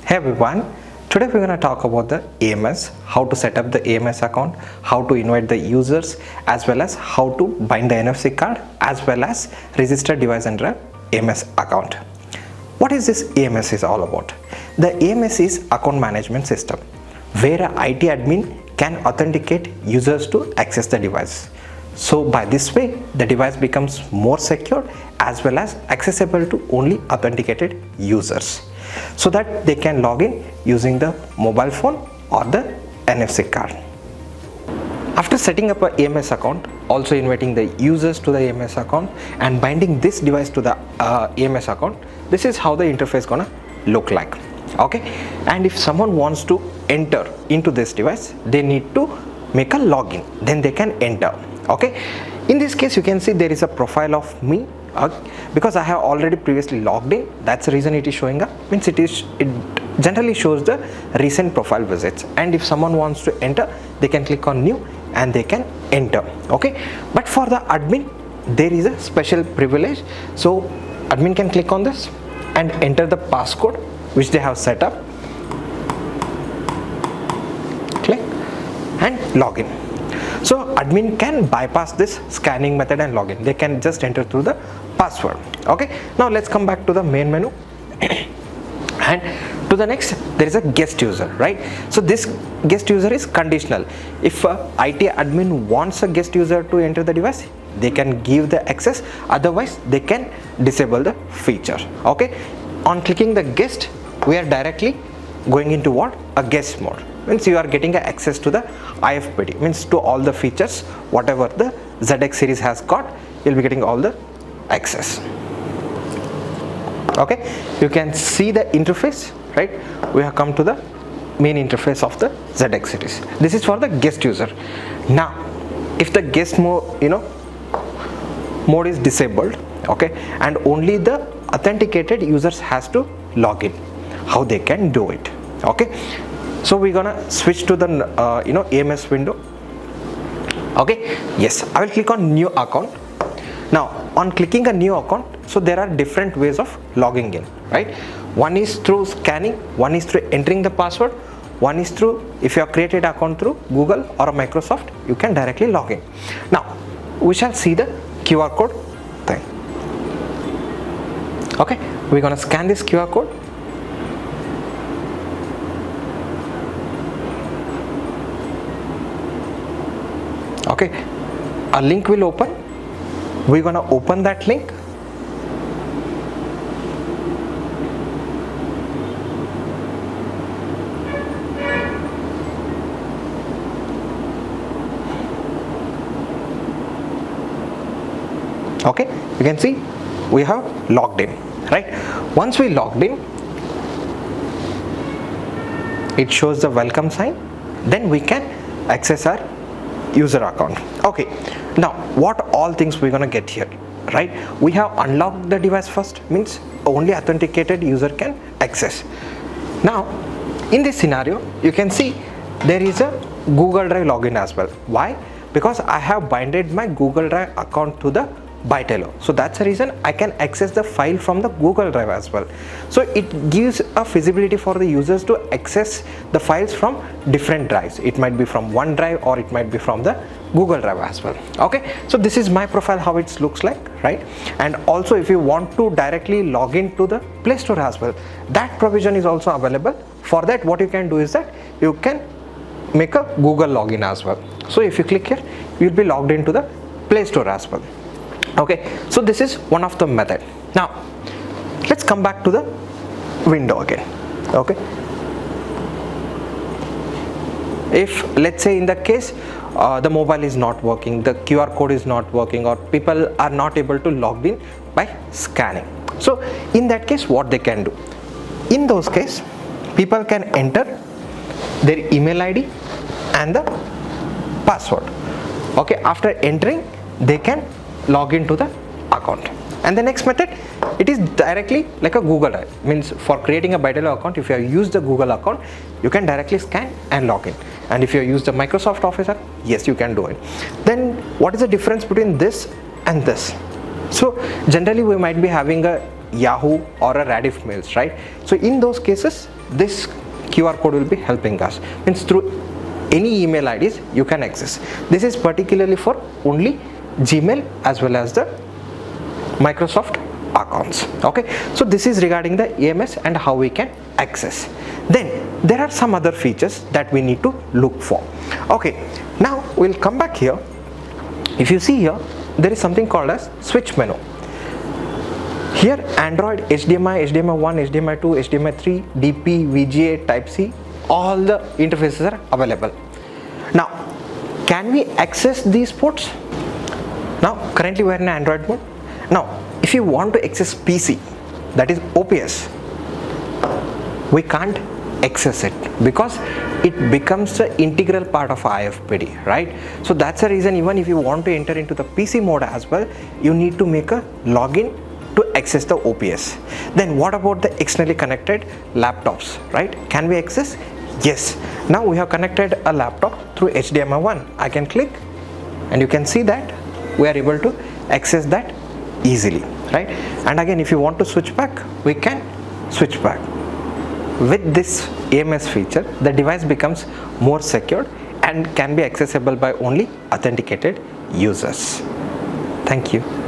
Hey everyone, today we're going to talk about the AMS, how to set up the AMS account, how to invite the users, as well as how to bind the NFC card, as well as register device under a AMS account. What is this AMS is all about? The AMS is account management system, where an IT admin can authenticate users to access the device. So by this way, the device becomes more secure as well as accessible to only authenticated users, so that they can log in using the mobile phone or the NFC card. After setting up an AMS account, also inviting the users to the AMS account and binding this device to the AMS account, this is how the interface gonna look like. Okay, and if someone wants to enter into this device, they need to make a login, then they can enter. Okay, in this case you can see there is a profile of me, because I have already previously logged in. That's the reason it is showing up. Means it generally shows the recent profile visits, and if someone wants to enter, they can click on new and they can enter. Okay, but for the admin there is a special privilege, so admin can click on this and enter the passcode which they have set up, click and login. So admin can bypass this scanning method and login. They can just enter through the password. Okay, now let's come back to the main menu and to the next, there is a guest user, right? So this guest user is conditional. If IT admin wants a guest user to enter the device, they can give the access, otherwise they can disable the feature. Okay, on clicking the guest, we are directly going into what? A guest mode. Means you are getting access to the IFPD, means to all the features whatever the ZX series has got, you'll be getting all the access. Okay, you can see the interface, right? We have come to the main interface of the ZX series. This is for the guest user. Now if the guest mode mode is disabled, okay, and only the authenticated users has to log in, how they can do it? Okay, so we're gonna switch to the AMS window. Okay, yes, I will click on new account. Now on clicking a new account, so there are different ways of logging in, right? One is through scanning, one is through entering the password, one is through, if you have created an account through Google or Microsoft, you can directly log in. Now we shall see the QR code thing. Okay, we're gonna scan this QR code. Okay, a link will open. We're gonna open that link. Okay, you can see we have logged in, right? Once we logged in, it shows the welcome sign, then we can access our user account. Okay, now what all things we're gonna get here, right? We have unlocked the device first, means only authenticated user can access. Now in this scenario you can see there is a Google Drive login as well. Why? Because I have binded my Google Drive account to the Bytello, so that's the reason I can access the file from the Google Drive as well. So it gives a feasibility for the users to access the files from different drives. It might be from OneDrive or it might be from the Google Drive as well. Okay, so this is my profile, how it looks like, right? And also if you want to directly log into the Play Store as well, that provision is also available. For that, what you can do is that you can make a Google login as well. So if you click here, you'll be logged into the Play Store as well. Okay, so this is one of the method. Now let's come back to the window again. Okay, if let's say in the case the mobile is not working, the QR code is not working, or people are not able to log in by scanning, so in that case what they can do? In those case, people can enter their email ID and the password. Okay, after entering they can log into the account. And the next method, it is directly like a Google Drive. Means for creating a Bytello account, if you have used the Google account, you can directly scan and log in. And if you have used the Microsoft Office app, yes, you can do it. Then what is the difference between this and this? So generally we might be having a Yahoo or a Rediff mails, right? So in those cases, this QR code will be helping us. Means through any email IDs you can access. This is particularly for only Gmail as well as the Microsoft accounts. Okay, so this is regarding the AMS and how we can access. Then there are some other features that we need to look for. Okay, now we'll come back here. If you see here, there is something called as switch menu. Here Android, HDMI, HDMI 1, HDMI 2, HDMI 3, DP, VGA, Type-C, all the interfaces are available. Now, can we access these ports? Now, currently we are in Android mode. Now, if you want to access PC, that is OPS, we can't access it because it becomes an integral part of IFPD, right? So that's the reason even if you want to enter into the PC mode as well, you need to make a login to access the OPS. Then what about the externally connected laptops, right? Can we access? Yes. Now we have connected a laptop through HDMI 1. I can click and you can see that we are able to access that easily, right? And again, if you want to switch back, we can switch back. With this AMS feature, the device becomes more secure and can be accessible by only authenticated users. Thank you.